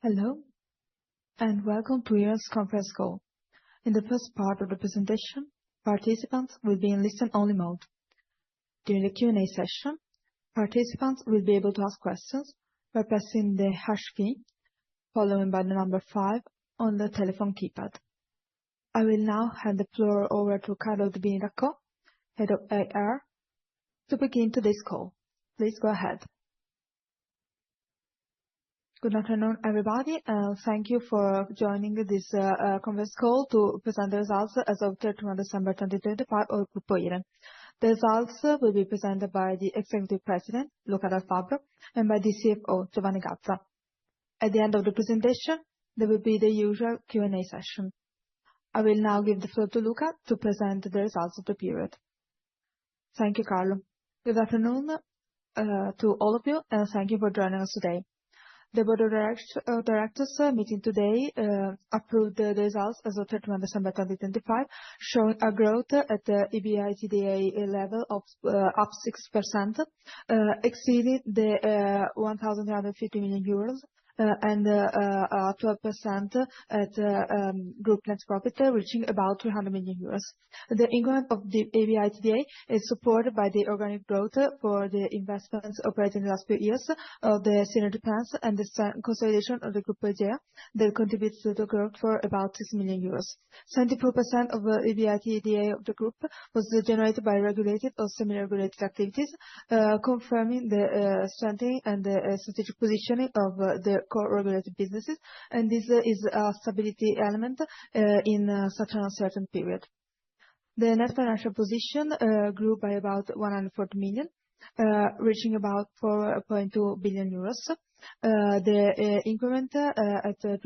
Hello, and welcome to Iren's conference call. In the first part of the presentation, participants will be in listen-only mode. During the Q&A session, participants will be able to ask questions by pressing the hash key, followed by the number 5 on the telephone keypad. I will now hand the floor over to Carlo Di Biniracco, Head of IR, to begin today's call. Please go ahead. Good afternoon, everybody. Thank you for joining this conference call to present the results as of 31 December 2025 of Gruppo Iren. The results will be presented by the Executive President, Luca Dal Fabbro, and by the CFO, Giovanni Gazza. At the end of the presentation, there will be the usual Q&A session. I will now give the floor to Luca to present the results of the period. Thank you, Carlo. Good afternoon to all of you, and thank you for joining us today. The Board of Directors meeting today approved the results as of 31 December 2025, showing a growth at the EBITDA level of up 6%, exceeding the 1,350 million euros, and 12% at group net profit, reaching about 300 million euros. The increment of the EBITDA is supported by the organic growth for the investments operating in the last few years of the synergy plans and the consolidation of the Gruppo Egea that contributes to the growth for about 6 million euros. 74% of the EBITDA of the group was generated by regulated or semi-regulated activities, confirming the strengthening and the strategic positioning of the core regulated businesses, and this is a stability element in such an uncertain period. The net financial position grew by about 140 million, reaching about 4.2 billion euros. The increment at 3%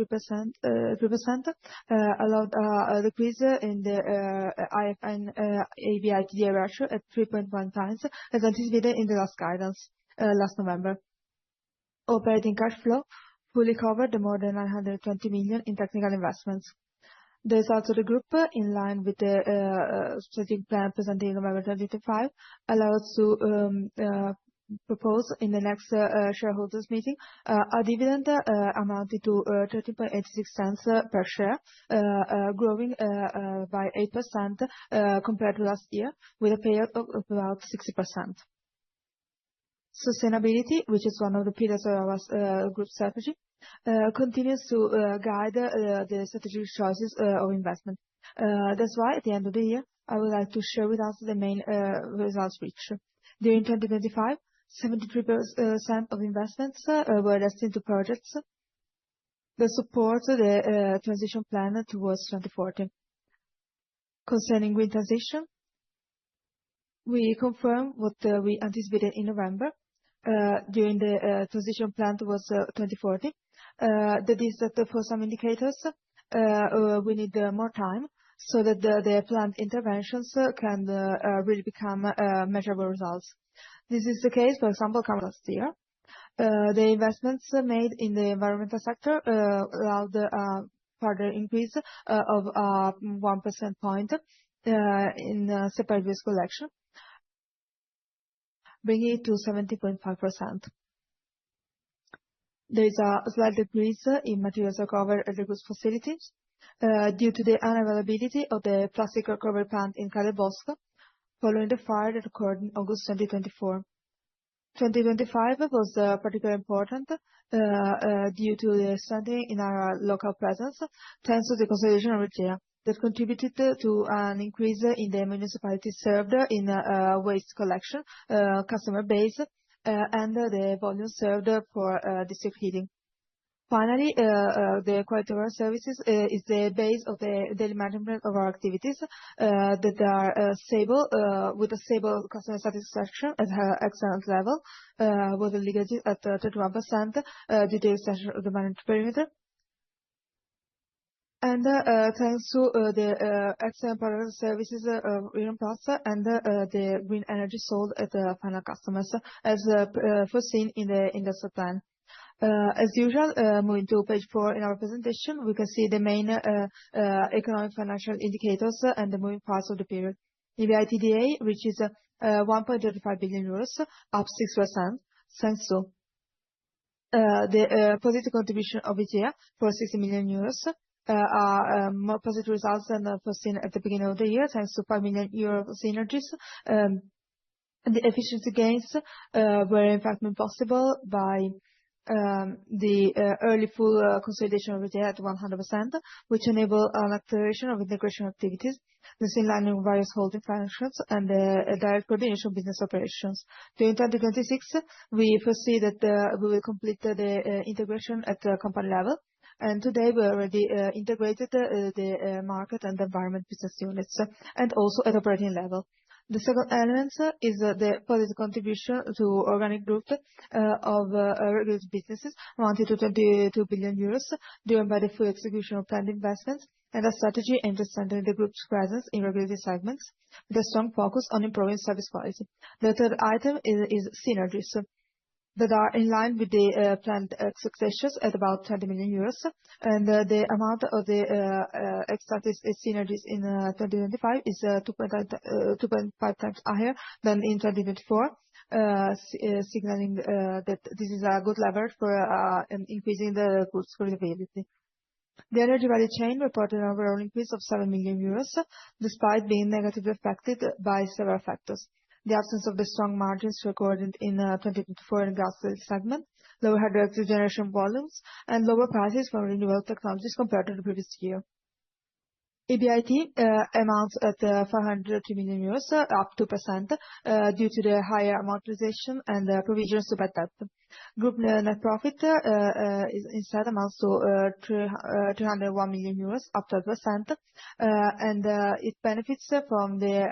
allowed a decrease in the IFN EBITDA ratio at 3.1 times, as anticipated in the last guidance last November. Operating cash flow fully covered the more than 920 million in technical investments. The results of the group, in line with the strategic plan presented in November 2025, allow us to propose in the next shareholders meeting a dividend amounting to 13.86 per share, growing by 8% compared to last year, with a payout of about 60%. Sustainability, which is one of the pillars of our group strategy, continues to guide the strategic choices of investment. That's why at the end of the year, I would like to share with us the main results reached. During 2025, 73% of investments were destined to projects that support the transition plan towards 2040. Concerning green transition, we confirm what we anticipated in November during the transition plan towards 2040. That is that for some indicators, we need more time so that the planned interventions can really become measurable results. This is the case, for example, last year. The investments made in the environmental sector allowed a further increase of 1 percentage point in separate waste collection, bringing it to 70.5%. There is a slight decrease in materials recovered at the group's facilities due to the unavailability of the plastic recovery plant in Cadebosco, following the fire that occurred in August 2024. 2025 was particularly important due to the strengthening in our local presence, thanks to the consolidation of Egea, that contributed to an increase in the municipalities served in waste collection, customer base, and the volume served for district heating. Finally, the quality of our services is the base of the daily management of our activities that are stable, with a stable customer satisfaction at an excellent level, with a legacy at 31% due to the extension of the managed perimeter. And thanks to the excellent product services of Iren Plus and the green energy sold at the final customers, as foreseen in the industrial plan. As usual, moving to page 4 in our presentation, we can see the main economic financial indicators and the moving parts of the period. EBITDA reaches 1.35 billion euros, up 6%, thanks to The positive contribution of Egea for 60 million euros are more positive results than foreseen at the beginning of the year, thanks to 5 million euro synergies. The efficiency gains were in fact made possible by the early full consolidation of Egea at 100%, which enable an acceleration of integration activities, the streamlining of various holding functions, and the direct coordination of business operations. During 2026, we foresee that we will complete the integration at the company level. Today we already integrated the market and environment business units, and also at operating level. The second element is the positive contribution to organic growth of regulated businesses amounting to 22 billion euros, driven by the full execution of planned investments and a strategy aimed at strengthening the group's presence in regulated segments with a strong focus on improving service quality. The third item is synergies that are in line with the planned successions at about 20 million euros, and the amount of the extracted synergies in 2025 is 2.5 times higher than in 2024, signaling that this is a good lever for increasing the group's profitability. The energy value chain reported an overall increase of 7 million euros, despite being negatively affected by several factors. The absence of the strong margins recorded in 2024 in gas sales segment, lower hydroelectric generation volumes, and lower prices for renewable technologies compared to the previous year. EBIT amounts at 503 million euros, up 2%, due to the higher amortization and provisions to bad debt. Group net profit instead amounts to 301 million euros, up 12%, and it benefits from the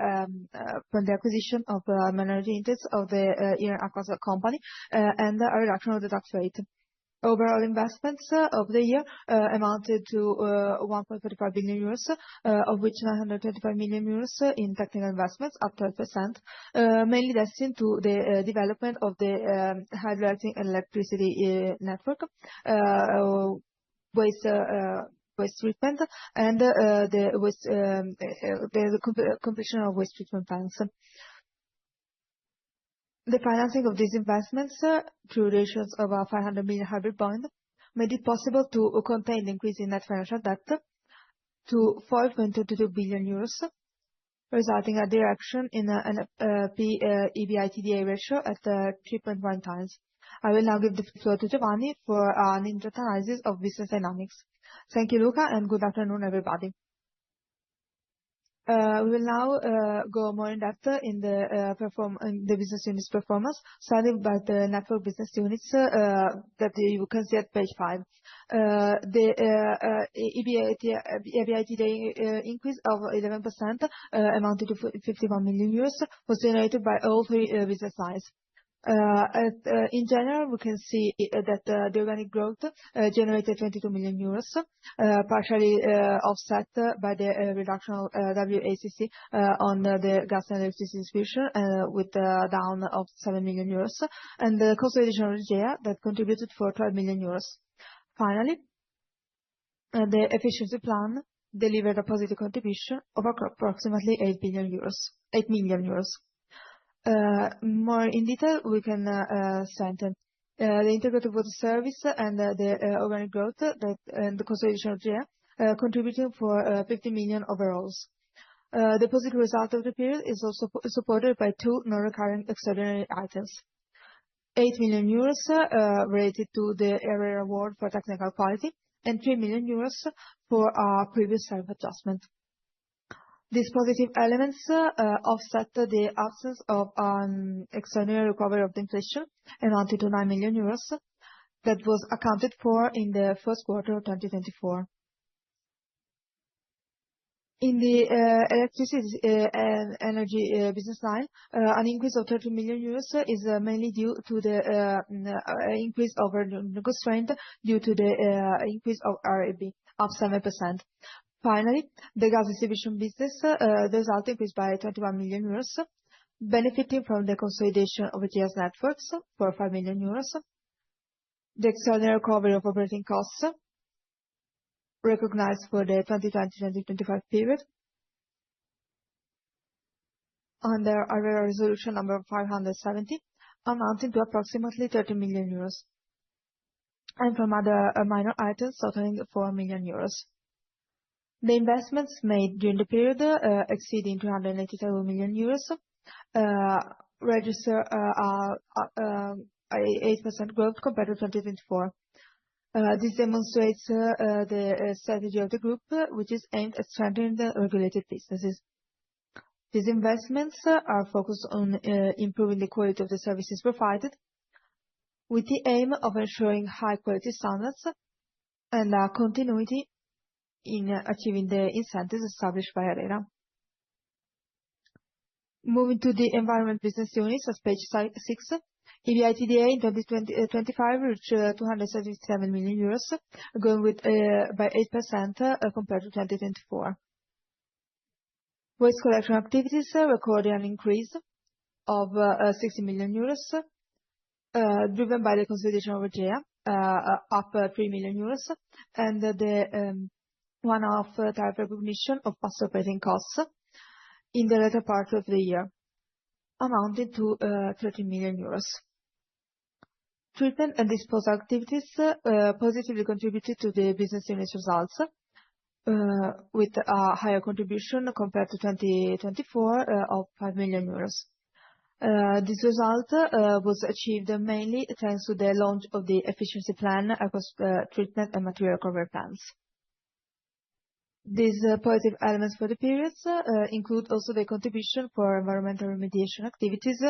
acquisition of minority interests of the Iren company and a reduction of the tax rate. Overall investments of the year amounted to 1.35 billion euros, of which 925 million euros in technical investments, up 12%, mainly destined to the development of the hydroelectric and electricity network, waste treatment, and the completion of waste treatment plants. The financing of these investments through the issuance of a 500 million hybrid bond made it possible to contain the increase in net financial debt to 5.22 billion euros, resulting in a reduction in an EBITDA ratio at 3.1 times. I will now give the floor to Giovanni for an in-depth analysis of business dynamics. Thank you, Luca, and good afternoon, everybody. We will now go more in depth in the business units performance, starting by the network business units that you can see at page 5. The EBITDA increase of 11%, amounted to 51 million euros, was generated by all three business lines. In general, we can see that the organic growth generated 22 million euros, partially offset by the reduction of WACC on the gas and electricity distribution, with a down of 7 million euros, and the consolidation of Egea that contributed for 12 million euros. Finally, the efficiency plan delivered a positive contribution of approximately 8 million euros. More in detail, we can strengthen the integrated water service and the organic growth and the consolidation of Egea, contributing for 50 million overall. The positive result of the period is also supported by two non-recurring extraordinary items. 8 million euros related to the area award for technical quality, and 3 million euros for our previous self-adjustment. These positive elements offset the absence of extraordinary recovery of the inflation, amounting to 9 million euros, that was accounted for in the first quarter of 2024. In the electricity and energy business line, an increase of 30 million euros is mainly due to the increase of the constraint due to the increase of RAB, up 7%. Finally, the gas distribution business, the result increased by 21 million euros, benefiting from the consolidation of Egea's networks for 5 million euros, the extraordinary recovery of operating costs recognized for the 2020-2025 period under our area resolution number 570, amounting to approximately 30 million euros. and from other minor items totaling 4 million euros. The investments made during the period, exceeding 282 million euros, register a 8% growth compared to 2024. This demonstrates the strategy of the group, which is aimed at strengthening the regulated businesses. These investments are focused on improving the quality of the services provided, with the aim of ensuring high-quality standards and continuity in achieving the incentives established by ARERA. Moving to the environment business units, as page 6, EBITDA in 2025 reached 277 million euros, growing by 8% compared to 2024. Waste collection activities recorded an increase of 60 million euros, driven by the consolidation of Egea, up 3 million euros, and the one-off tariff recognition of past operating costs in the latter part of the year, amounting to 13 million euros. Treatment and disposal activities positively contributed to the business unit's results, with a higher contribution compared to 2024 of 5 million euros. This result was achieved mainly thanks to the launch of the efficiency plan across treatment and material recovery plans. These positive elements for the periods include also the contribution for environmental remediation activities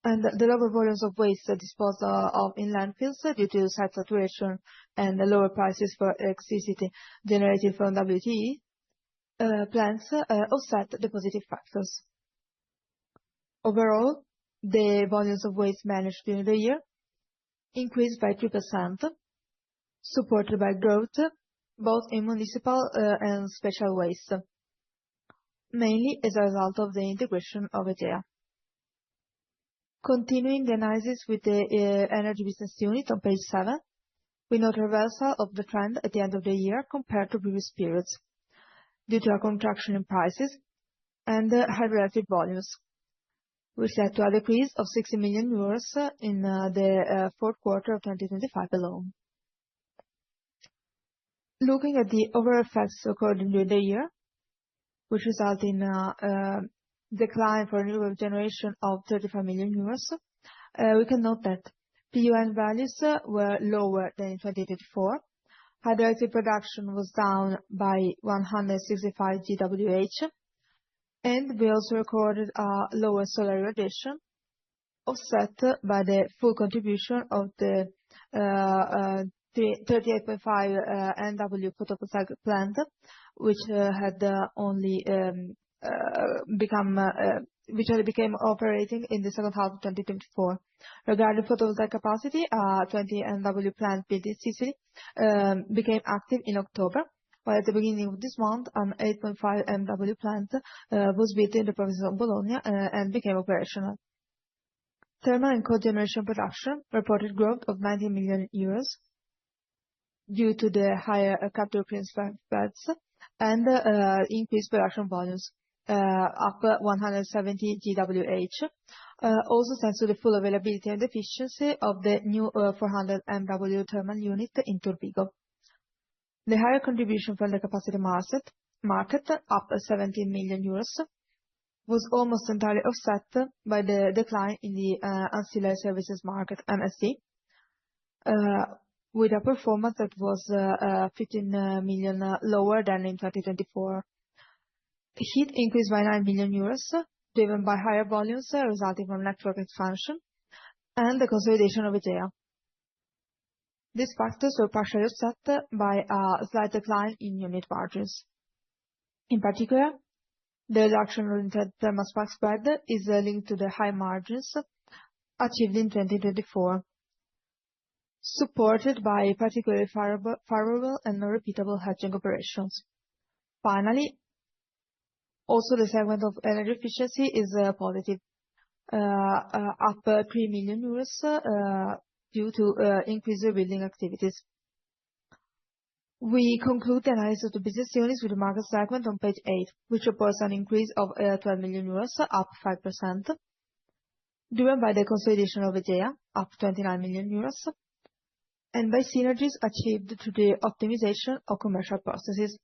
and the lower volumes of waste disposed of in landfills due to site saturation and the lower prices for electricity generated from WTE plants offset the positive factors. Overall, the volumes of waste managed during the year increased by 3%, supported by growth both in municipal and special waste, mainly as a result of the integration of Egea. Continuing the analysis with the energy business unit on page 7, we note a reversal of the trend at the end of the year compared to previous periods, due to a contraction in prices and high relative volumes, which led to a decrease of 60 million euros in the fourth quarter of 2025 alone. Looking at the overall effects occurred during the year, which result in a decline for renewable generation of 35 million euros, we can note that PUN values were lower than in 2024. Hydroelectric production was down by 165 GWh, and we also recorded a lower solar irradiation, offset by the full contribution of the 38.5 NW photovoltaic plant, which became operating in the second half of 2024. Regarding photovoltaic capacity, 20 NW plant built in Sicily became active in October, while at the beginning of this month, an 8.5 MW plant was built in the province of Bologna and became operational. Thermal and cogeneration production reported growth of 90 million euros due to the higher capture spreads and increased production volumes, up 170 GWh, also thanks to the full availability and efficiency of the new 400 MW thermal unit in Turbigo. The higher contribution from the capacity market, up 17 million euros, was almost entirely offset by the decline in the ancillary services market, MSD, with a performance that was 15 million lower than in 2024. Heat increased by 9 million euros, driven by higher volumes resulting from network expansion and the consolidation of Egea. These factors were partially offset by a slight decline in unit margins. In particular, the reduction in thermal spark spread is linked to the high margins achieved in 2024, supported by particularly favorable and non-repeatable hedging operations. Finally, also the segment of energy efficiency is positive, up 3 million euros due to increased rebuilding activities. We conclude the analysis of the business units with the market segment on page 8, which reports an increase of 12 million euros, up 5%, driven by the consolidation of Egea, up 29 million euros, and by synergies achieved through the optimization of commercial processes.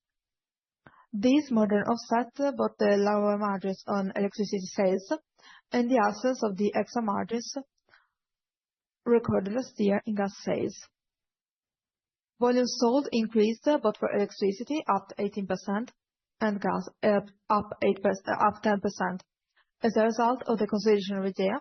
These more than offset both the lower margins on electricity sales and the absence of the extra margins recorded last year in gas sales. Volumes sold increased both for electricity, up 18%, and gas, up 10%, as a result of the consolidation of Egea,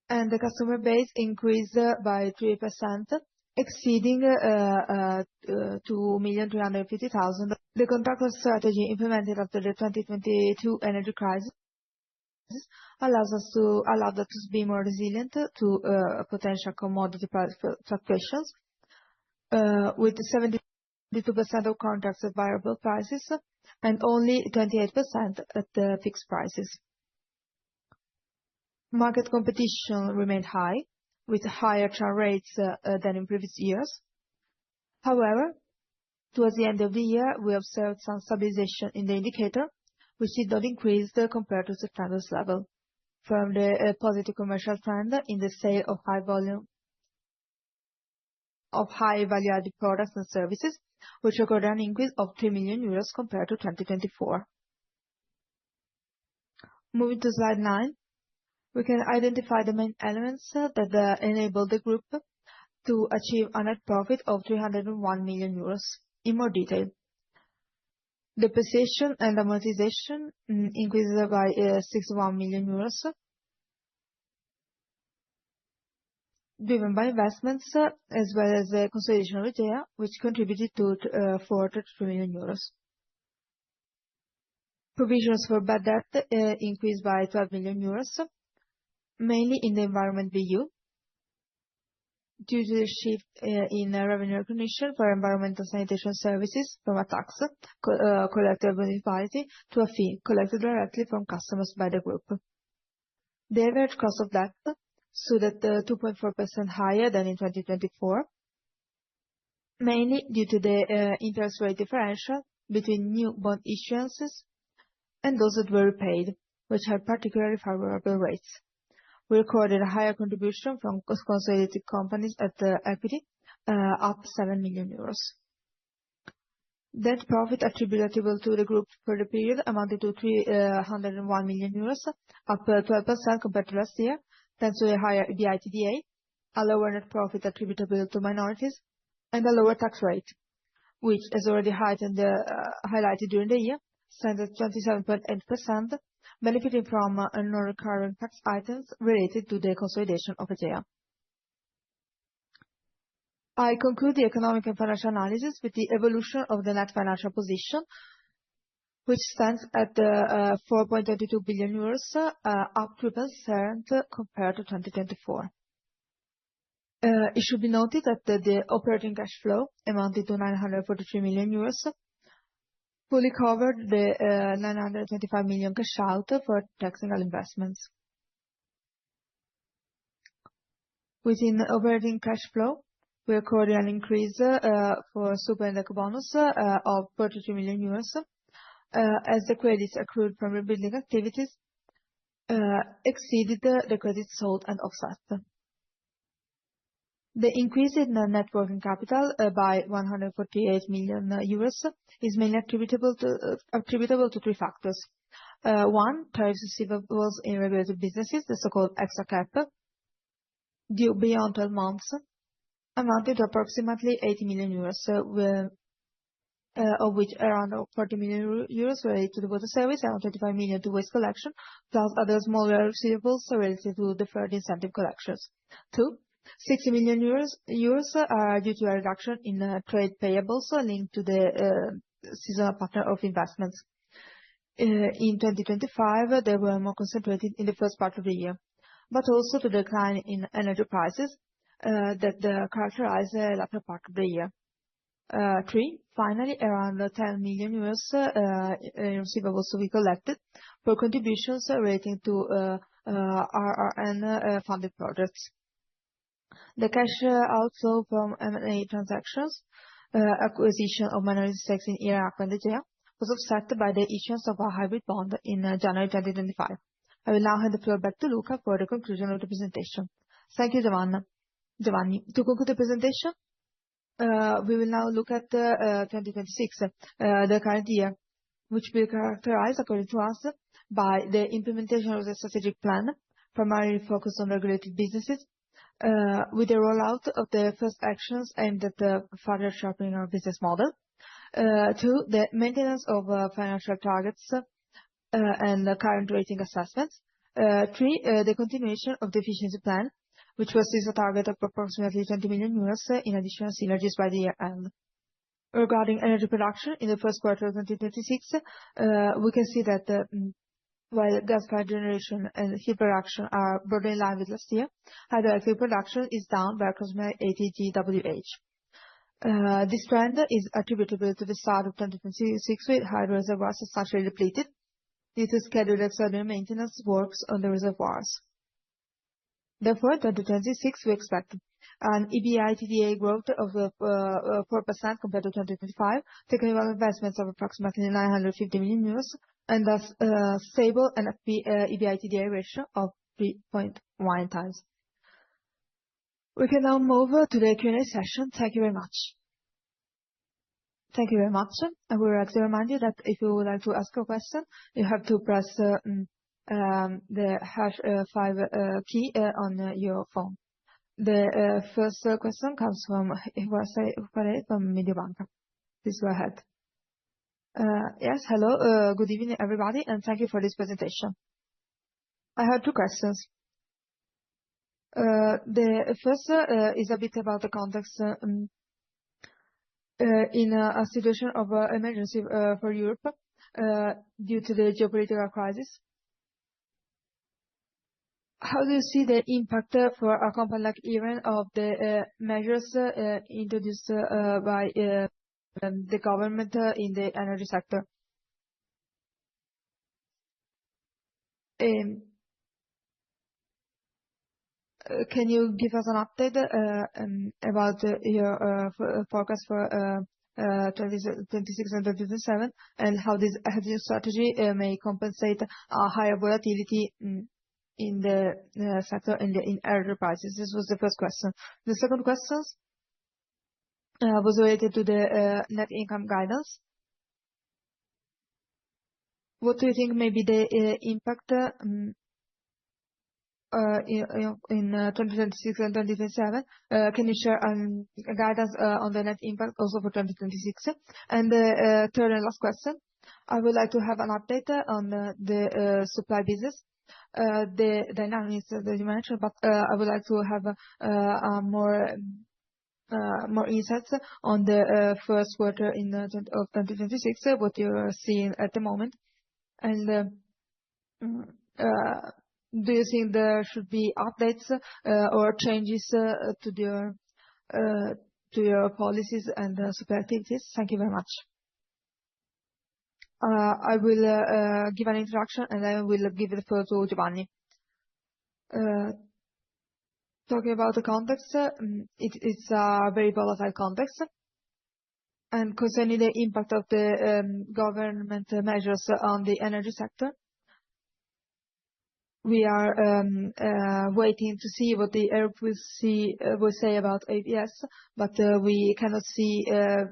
and the customer base increased by 3%, exceeding 2,350,000. The contractual strategy implemented after the 2022 energy crisis allowed us to be more resilient to potential commodity price fluctuations, with 72% of contracts at variable prices and only 28% at the fixed prices. Market competition remained high, with higher churn rates than in previous years. However, towards the end of the year, we observed some stabilization in the indicator, which did not increase compared to September's level, from the positive commercial trend in the sale of high value-added products and services, which recorded an increase of 3 million euros compared to 2024. Moving to slide 9, we can identify the main elements that enable the group to achieve a net profit of 301 million euros. In more detail, depreciation and amortization increased by 61 million euros, driven by investments as well as the consolidation of Egea, which contributed to 43 million euros. Provisions for bad debt increased by 12 million euros, mainly in the environment BU, due to the shift in revenue recognition for environmental sanitation services from a tax collected by the municipality to a fee collected directly from customers by the group. The average cost of debt stood at 2.4% higher than in 2024, mainly due to the interest rate differential between new bond issuances and those that were repaid, which had particularly favorable rates. We recorded a higher contribution from consolidated companies at equity, up 7 million euros. Net profit attributable to the group for the period amounted to 301 million euros, up 12% compared to last year, thanks to a higher EBITDA, a lower net profit attributable to minorities, and a lower tax rate, which, as already highlighted during the year, stands at 27.8%, benefiting from non-recurring tax items related to the consolidation of Egea. I conclude the economic and financial analysis with the evolution of the net financial position, which stands at 4.22 billion euros, up 3% compared to 2024. It should be noted that the operating cash flow amounted to 943 million euros, fully covered the 925 million cash out for technical investments. Within operating cash flow, we recorded an increase for super and ecobonus of 43 million euros, as the credits accrued from rebuilding activities exceeded the credits sold and offset. The increase in net working capital by 148 million euros is mainly attributable to three factors. One, tariff receivables in regulated businesses, the so-called extra cap, due beyond 12 months, amounted to approximately 80 million euros, of which around 40 million euros related to the water service, around 25 million to waste collection, plus other smaller receivables related to deferred incentive collections. Two, 60 million euros are due to a reduction in trade payables linked to the seasonal pattern of investments. In 2025, they were more concentrated in the first part of the year, but also to the decline in energy prices that characterized the latter part of the year. Three, finally, around 10 million euros in receivables to be collected for contributions relating to RRN funded projects. The cash outflow from M&A transactions, acquisition of minority stakes in Iren and Egea, was offset by the issuance of a hybrid bond in January 2025. I will now hand the floor back to Luca for the conclusion of the presentation. Thank you, Giovanna. Giovanni. To conclude the presentation, we will now look at 2026, the current year, which will be characterized, according to us, by the implementation of the strategic plan, primarily focused on regulated businesses, with the rollout of the first actions aimed at further sharpening our business model. Two, the maintenance of financial targets and current rating assessments. Three, the continuation of the efficiency plan, which was a target of approximately 20 million euros in additional synergies by the year end. Regarding energy production in the first quarter of 2026, we can see that while gas-fired generation and heat production are broadly in line with last year, hydroelectric production is down by approximately 80 GWh. This trend is attributable to the start of 2026 with hydro reservoirs substantially depleted due to scheduled extraordinary maintenance works on the reservoirs. Therefore, in 2026, we expect an EBITDA growth of 4% compared to 2025, technical investments of approximately 950 million euros, and thus stable NFP EBITDA ratio of 3.1 times. We can now move to the Q&A session. Thank you very much. Thank you very much. I would like to remind you that if you would like to ask a question, you have to press the #5 key on your phone. The first question comes from Mediobanca. Please go ahead. Yes, hello. Good evening, everybody, and thank you for this presentation. I have two questions. The first is a bit about the context in a situation of emergency for Europe due to the geopolitical crisis. How do you see the impact for a company like Iren of the measures introduced by the government in the energy sector? Can you give us an update about your forecast for 2026 and 2027, and how this hedging strategy may compensate a higher volatility in the sector and in energy prices? This was the first question. The second question was related to the net income guidance. What do you think may be the impact in 2026 and 2027? Can you share a guidance on the net impact also for 2026? And the third and last question, I would like to have an update on the supply business, the dynamics that you mentioned, but I would like to have more insights on the first quarter of 2026, what you're seeing at the moment. And do you think there should be updates or changes to your policies and supply activities? Thank you very much. I will give an introduction, and I will give the floor to Giovanni. Talking about the context, it's a very volatile context. And concerning the impact of the government measures on the energy sector, we are waiting to see what the Europe will say about ABS, but we cannot see a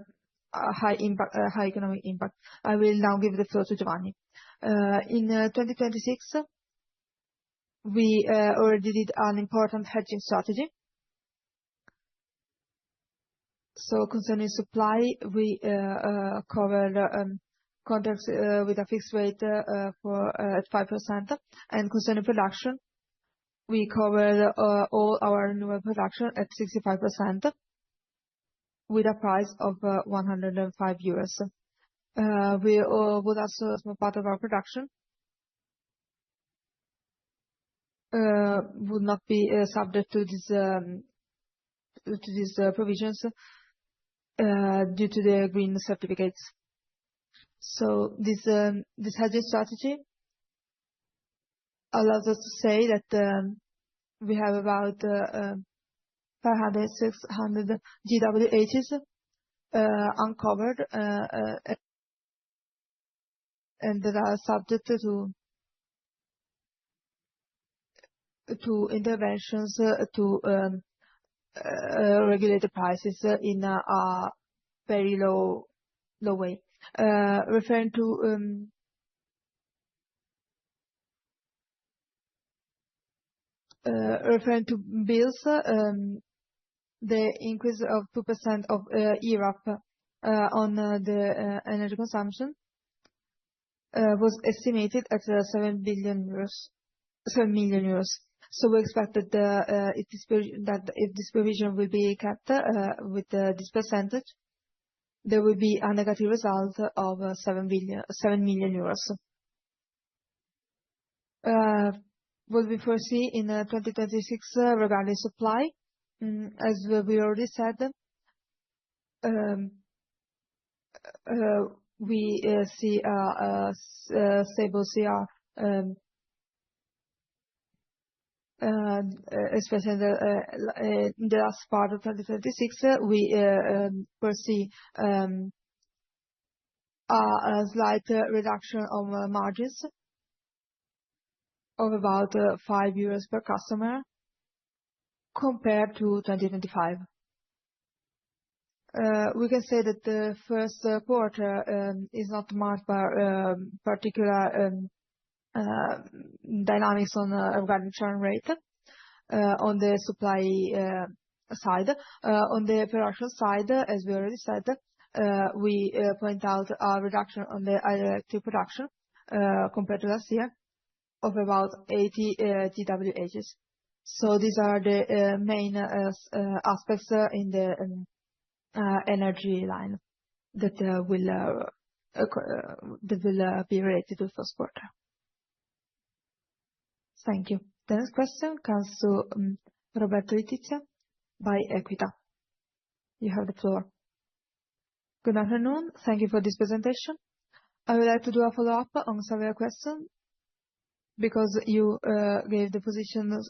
high economic impact. I will now give the floor to Giovanni. In 2026, we already did an important hedging strategy. So concerning supply, we covered contracts with a fixed rate at 5%. And concerning production, we covered all our renewable production at 65% with a price of 105 euros. We would also, a small part of our production would not be subject to these provisions due to the green certificates. So this hedging strategy allows us to say that we have about 500-600 GWh uncovered and that are subject to interventions to regulated prices in a very low way. Referring to bills, the increase of 2% of IRAP on the energy consumption was estimated at 7 million euros. So we expect that if this provision will be kept with this percentage, there will be a negative result of 7 million euros. What we foresee in 2026 regarding supply, as we already said, we see a stable CR, especially in the last part of 2026. We foresee a slight reduction of margins of about 5 euros per customer compared to 2025. We can say that the first quarter is not marked by particular dynamics on regarding churn rate on the supply side. On the production side, as we already said, we point out a reduction on the electric production compared to last year of about 80 GWh. So these are the main aspects in the energy line that will be related to the first quarter. Thank you. The next question comes to Roberto Letizia by Equita. You have the floor. Good afternoon. Thank you for this presentation. I would like to do a follow-up on several questions because you gave the positions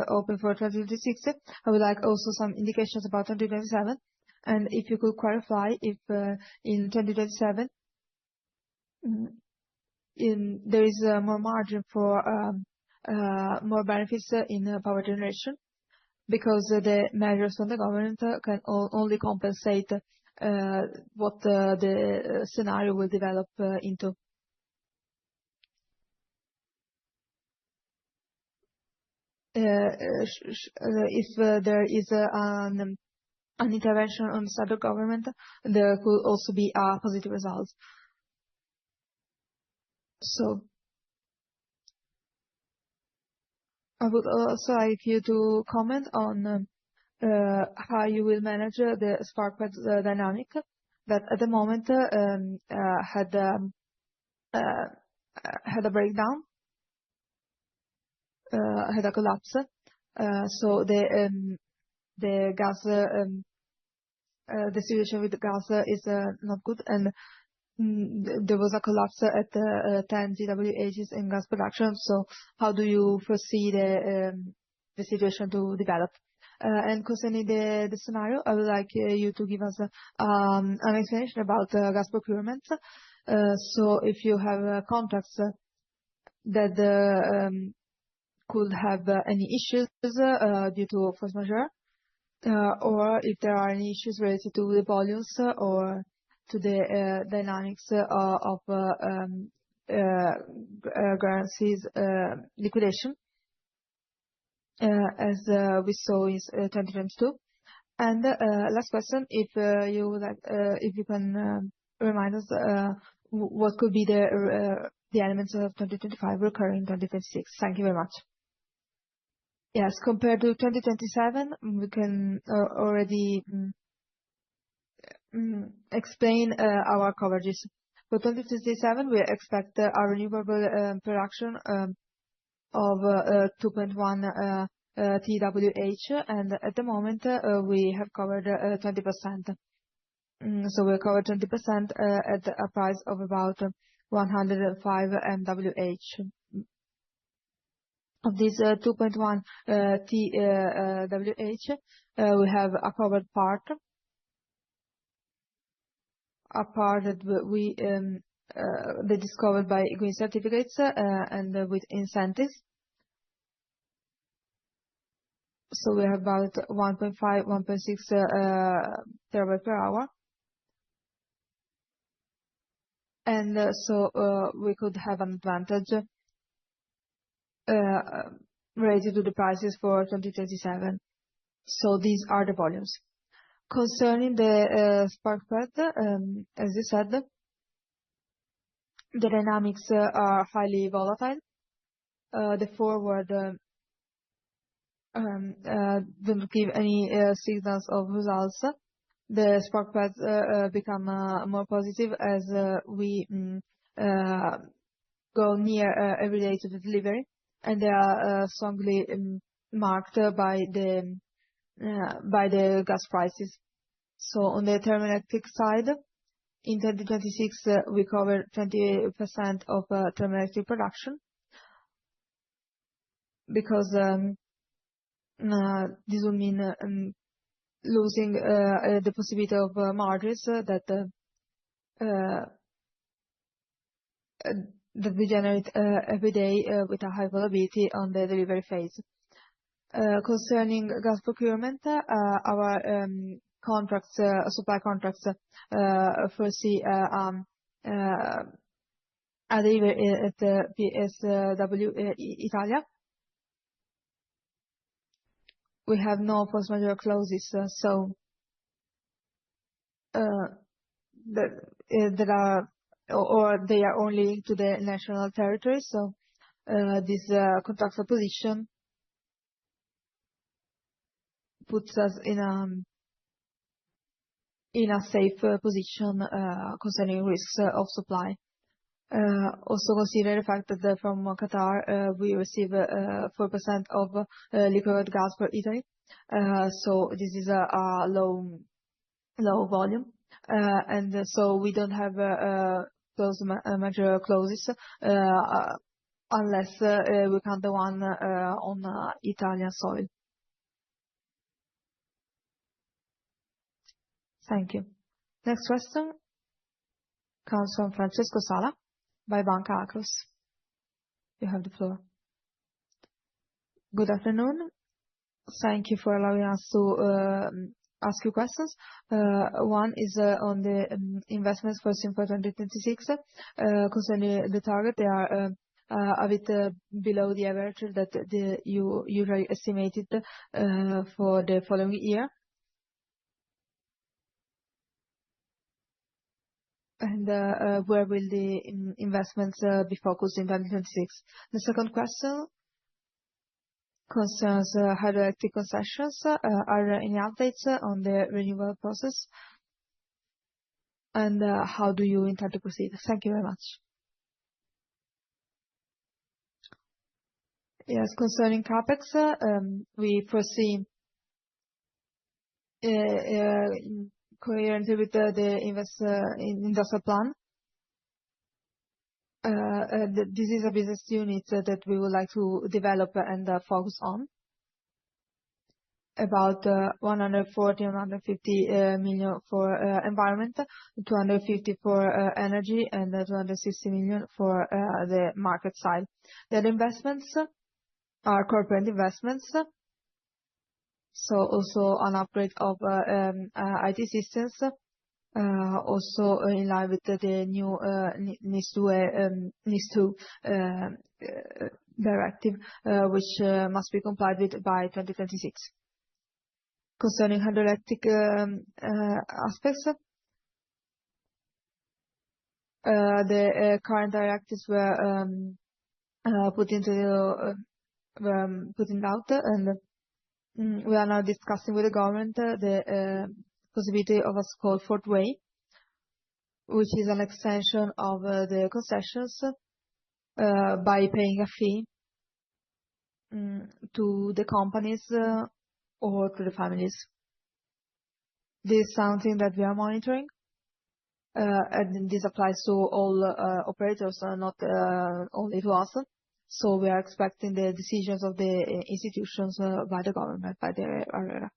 open for 2026. I would like also some indications about 2027. And if you could clarify if in 2027 there is more margin for more benefits in power generation, because the measures from the government can only compensate what the scenario will develop into. If there is an intervention on the side of government, there could also be a positive result. So I would also like you to comment on how you will manage the spark spread dynamic that at the moment had a breakdown, had a collapse. So the gas, the situation with the gas is not good, and there was a collapse at 10 GWh in gas production. So how do you foresee the situation to develop? And concerning the scenario, I would like you to give us an explanation about gas procurement. So if you have contracts that could have any issues due to force majeure, or if there are any issues related to the volumes or to the dynamics of guarantees liquidation, as we saw in 2022. And last question, if you can remind us what could be the elements of 2025 recurring in 2026. Thank you very much. Yes, compared to 2027, we can already explain our coverages. For 2027, we expect our renewable production of 2.1 TWh, and at the moment we have covered 20%. So we covered 20% at a price of about 105 MWh. Of this 2.1 TWh, we have a covered part. A part that that is covered by green certificates and with incentives. So we have about 1.5, 1.6 terabyte per hour. And so we could have an advantage related to the prices for 2027. So these are the volumes. Concerning the spark spread, as you said, the dynamics are highly volatile. The forward don't give any signals of results. The spark spreads become more positive as we go near every day to the delivery, and they are strongly marked by the gas prices. So on the thermoelectric side, in 2026 we cover 20% of thermoelectric production because this will mean losing the possibility of margins that we generate every day with a high availability on the delivery phase. Concerning gas procurement, our contracts, supply contracts, foresee a delivery at PSW Italia. We have no force majeure clauses, so that are or they are only linked to the national territory. So this contractual position puts us in a safe position concerning risks of supply. Also consider the fact that from Qatar we receive 4% of liquid gas per Italy. So this is a low volume, and so we don't have those major clauses unless we count the one on Italian soil. Thank you. Next question comes from Francesco Sala by Banca Akros. You have the floor. Good afternoon. Thank you for allowing us to ask you questions. One is on the investments for 2026. Concerning the target, they are a bit below the average that you usually estimated for the following year. And where will the investments be focused in 2026? The second question concerns hydroelectric concessions. Are there any updates on the renewal process? And how do you intend to proceed? Thank you very much. Yes, concerning CapEx, we foresee coherently with the industrial plan. This is a business unit that we would like to develop and focus on. About 140-150 million for environment, 250 for energy, and 260 million for the market side. The investments are corporate investments. So also an upgrade of IT systems, also in line with the new NIS2 directive, which must be complied with by 2026. Concerning hydroelectric aspects, the current directives were put out, and we are now discussing with the government the possibility of a so-called fourth way, which is an extension of the concessions by paying a fee to the companies or to the families. This is something that we are monitoring, and this applies to all operators, not only to us. So we are expecting the decisions of the institutions by the government, by the ARERA.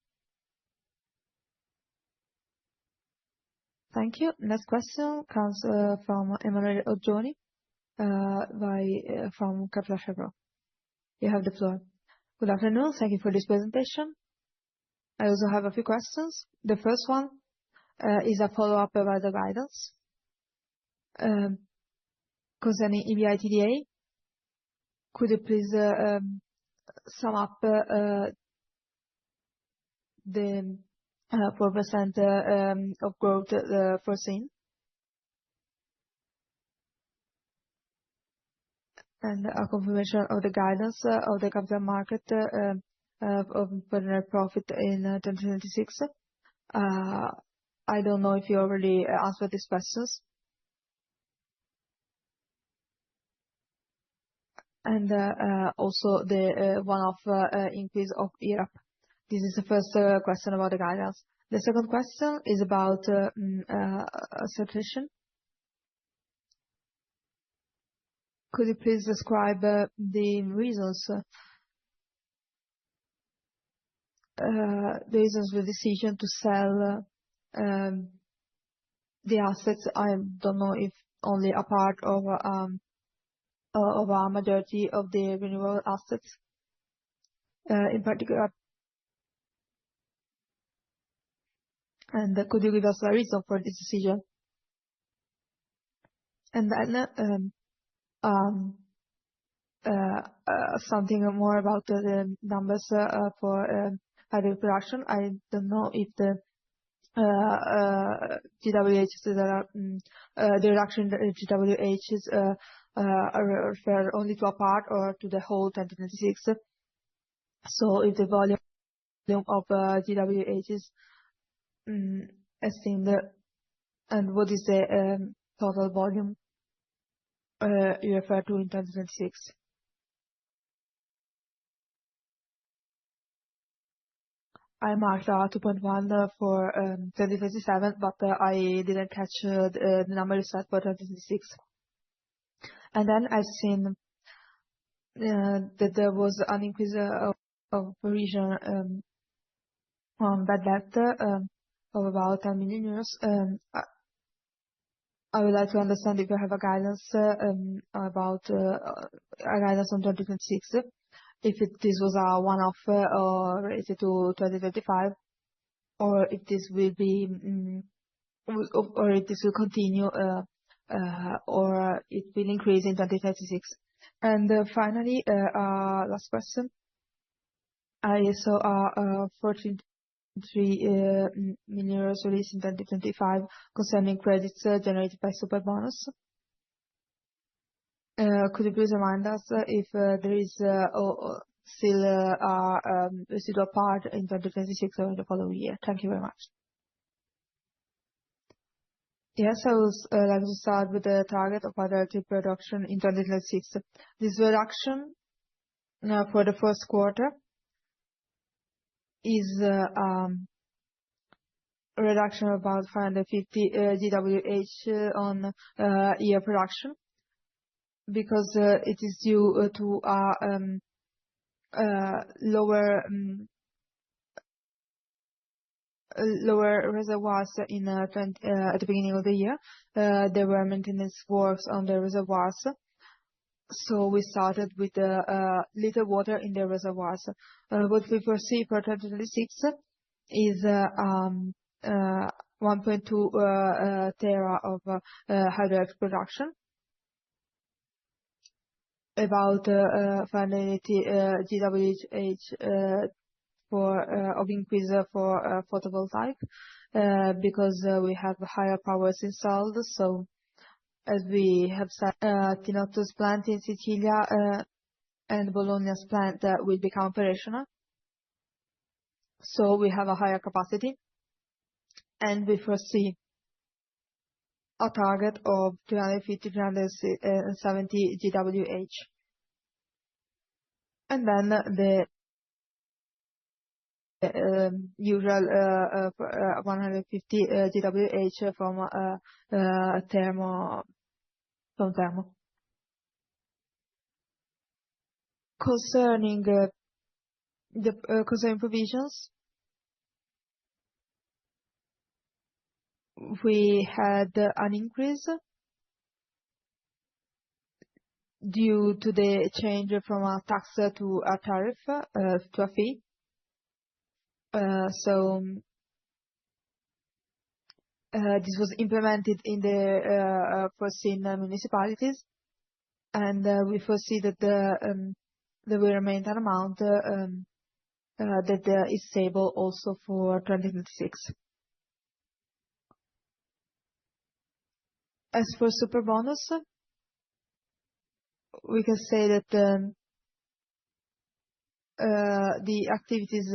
Thank you. Next question comes from Emanuele Oggioni from Kepler Cheuvreux. You have the floor. Good afternoon. Thank you for this presentation. I also have a few questions. The first one is a follow-up about the guidance concerning EBITDA. Could you please sum up the 4% of growth foreseen? And a confirmation of the guidance of the capital market of net profit in 2026. I don't know if you already answered these questions. And also the one-off increase of Europe. This is the first question about the guidance. The second question is about saturation. Could you please describe the reasons for the decision to sell the assets? I don't know if only a part of a majority of the renewable assets, in particular. And could you give us a reason for this decision? And then something more about the numbers for hydro production. I don't know if the GWHs the reduction in GWHs refer only to a part or to the whole 2026. So if the volume of GWHs estimated, and what is the total volume you refer to in 2026? I marked 2.1 for 2027, but I didn't catch the number you said for 2026. And then I've seen that there was an increase of provision on bad debt of about 10 million euros. I would like to understand if you have a guidance about a guidance on 2026, if this was a one-off or related to 2025, or if this will be, or if this will continue, or it will increase in 2026. And finally, last question. I saw 43 million euros released in 2025 concerning credits generated by Superbonus. Could you please remind us if there is still a residual part in 2026 or in the following year? Thank you very much. Yes, I would like to start with the target of hydroelectric production in 2026. This reduction for the first quarter is a reduction of about 550 GWh on year production, because it is due to lower reservoirs in at the beginning of the year. There were maintenance works on the reservoirs, so we started with little water in the reservoirs. What we foresee for 2026 is 1.2 tera of hydroelectric production, about 580 GWh of increase for photovoltaic, because we have higher powers installed. So as we have said, Tinotto's plant in Sicilia and Bologna's plant will become operational. So we have a higher capacity, and we foresee a target of 350-370 GWh. And then the usual 150 GWh from thermo. Concerning concerning provisions, we had an increase due to the change from a tax to a tariff, to a fee. This was implemented in the foreseen municipalities, and we foresee that there will remain an amount that is stable also for 2026. As for Superbonus, we can say that the activities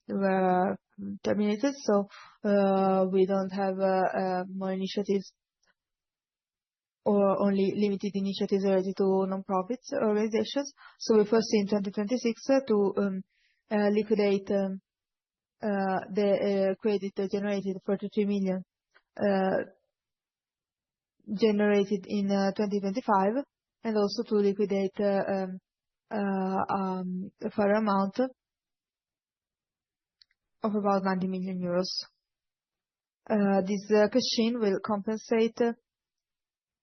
were terminated, so we don't have more initiatives or only limited initiatives related to non-profit organizations. So we foresee in 2026 to liquidate the credit generated 43 million generated in 2025, and also to liquidate a further amount of about 90 million euros. This cash-in will compensate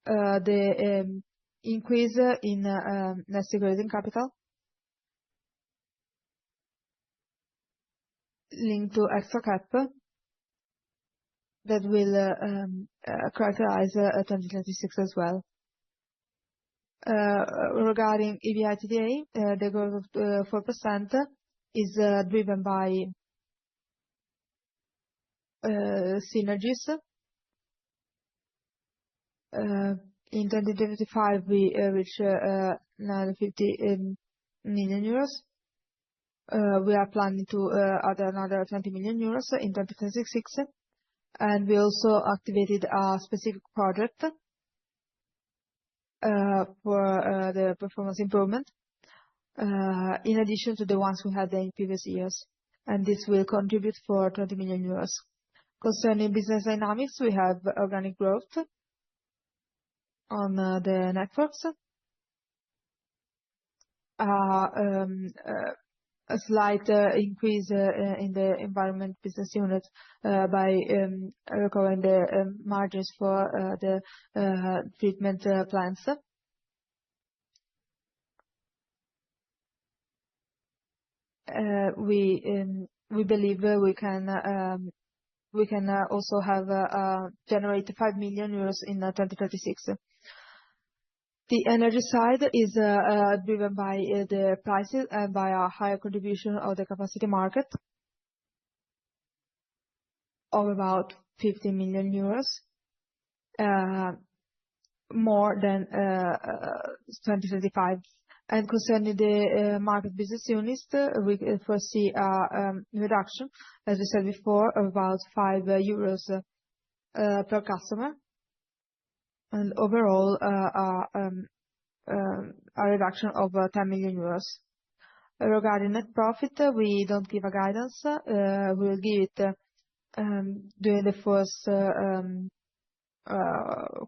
the increase in net circulating capital linked to extra cap that will characterize 2026 as well. Regarding EBITDA, the growth of 4% is driven by synergies. In 2025, we reached 950 million euros. We are planning to add another 20 million euros in 2026, and we also activated a specific project for the performance improvement, in addition to the ones we had in previous years, and this will contribute for 20 million euros. Concerning business dynamics, we have organic growth on the networks, a slight increase in the environment business unit by recovering the margins for the treatment plants. We believe we can also generate 5 million euros in 2036. The energy side is driven by the prices and by a higher contribution of the capacity market of about 50 million euros, more than 2035. And concerning the market business units, we foresee a reduction, as we said before, of about 5 euros per customer, and overall a reduction of 10 million euros. Regarding net profit, we don't give a guidance. We will give it during the first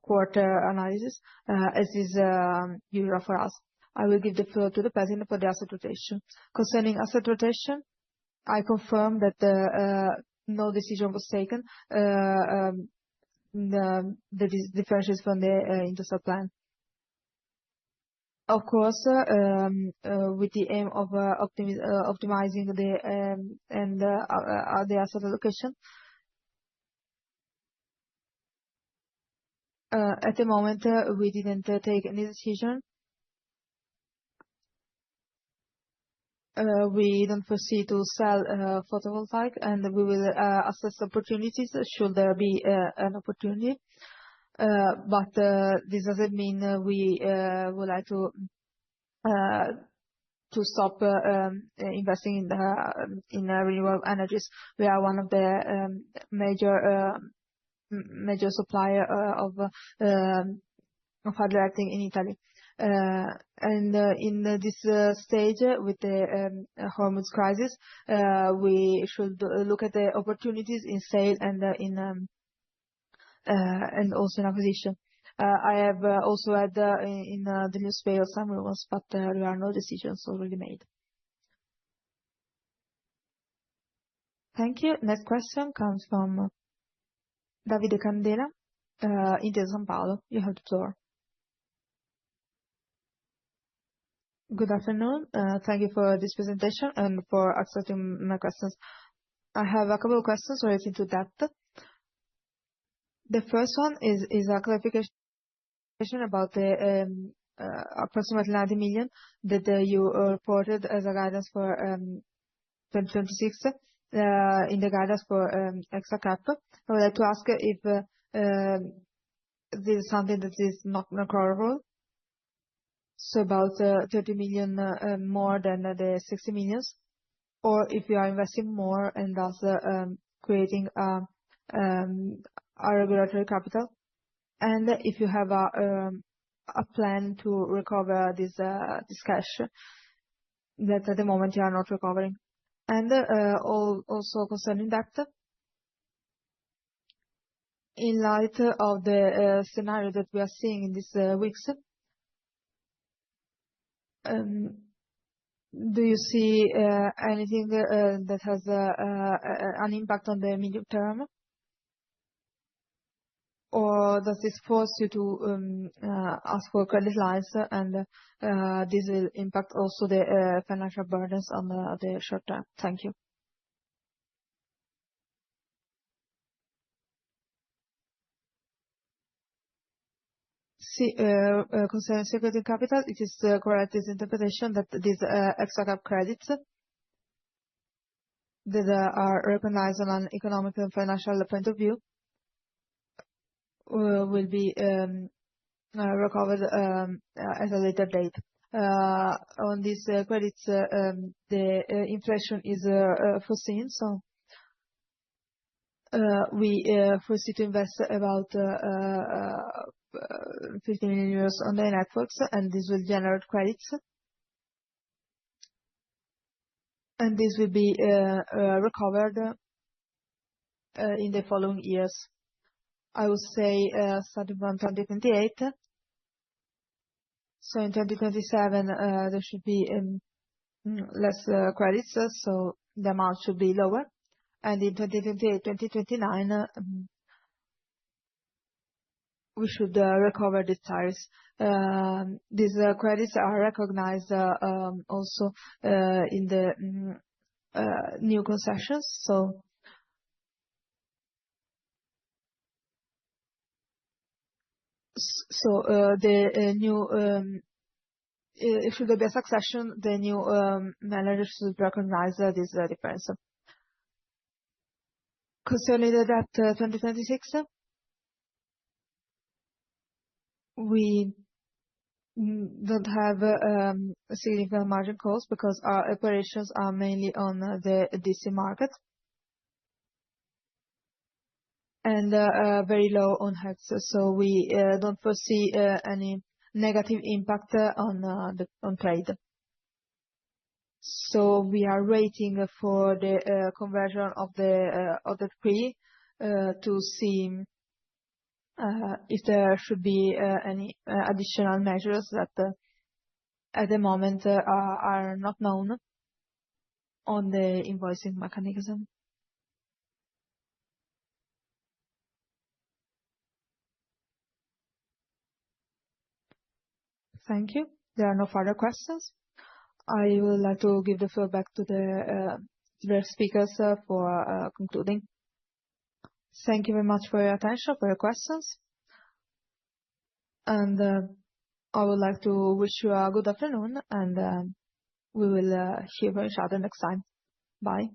quarter analysis, as is usual for us. I will give the floor to the President for the asset rotation. Concerning asset rotation, I confirm that no decision was taken. The differences from the industrial plan. Of course, with the aim of optimizing the asset allocation. At the moment, we didn't take any decision. We don't foresee to sell photovoltaic, and we will assess opportunities should there be an opportunity. But this doesn't mean we would like to stop investing in renewable energies. We are one of the major supplier of hydroelectric in Italy. And in this stage with the Hormuz crisis, we should look at the opportunities in sale and also in acquisition. I have also had in the newspaper some rumors, but there are no decisions already made. Thank you. Next question comes from Davide Candela, Intesa Sanpaolo. You have the floor. Good afternoon. Thank you for this presentation and for accepting my questions. I have a couple of questions related to that. The first one is a clarification about the approximately 90 million that you reported as a guidance for 2026 in the guidance for extra cap. I would like to ask if this is something that is not recoverable, so about 30 million more than the 60 million, or if you are investing more and thus creating a regulatory capital, and if you have a plan to recover this cash that at the moment you are not recovering. And also concerning that, in light of the scenario that we are seeing in these weeks, do you see anything that has an impact on the medium term? Or does this force you to ask for credit lines, and this will impact also the financial burdens on the short term? Thank you. Concerning security capital, it is correct, this interpretation that these extra cap credits that are recognized on an economic and financial point of view will be recovered at a later date. On these credits, the inflation is foreseen, so we foresee to invest about 50 million euros on the networks, and this will generate credits. And this will be recovered in the following years. I would say starting from 2028. So in 2027, there should be less credits, so the amount should be lower. And in 2028, 2029, we should recover the tariffs. These credits are recognized also in the new concessions. So the new should there be a succession, the new manager should recognize this difference. Concerning the debt 2026, we don't have significant margin calls because our operations are mainly on the DC market and very low on hedges. So we don't foresee any negative impact on trade. So we are waiting for the conversion of the decree to see if there should be any additional measures that at the moment are not known on the invoicing mechanism. Thank you. There are no further questions. I would like to give the floor back to the speakers for concluding. Thank you very much for your attention, for your questions. And I would like to wish you a good afternoon, and we will hear from each other next time. Bye.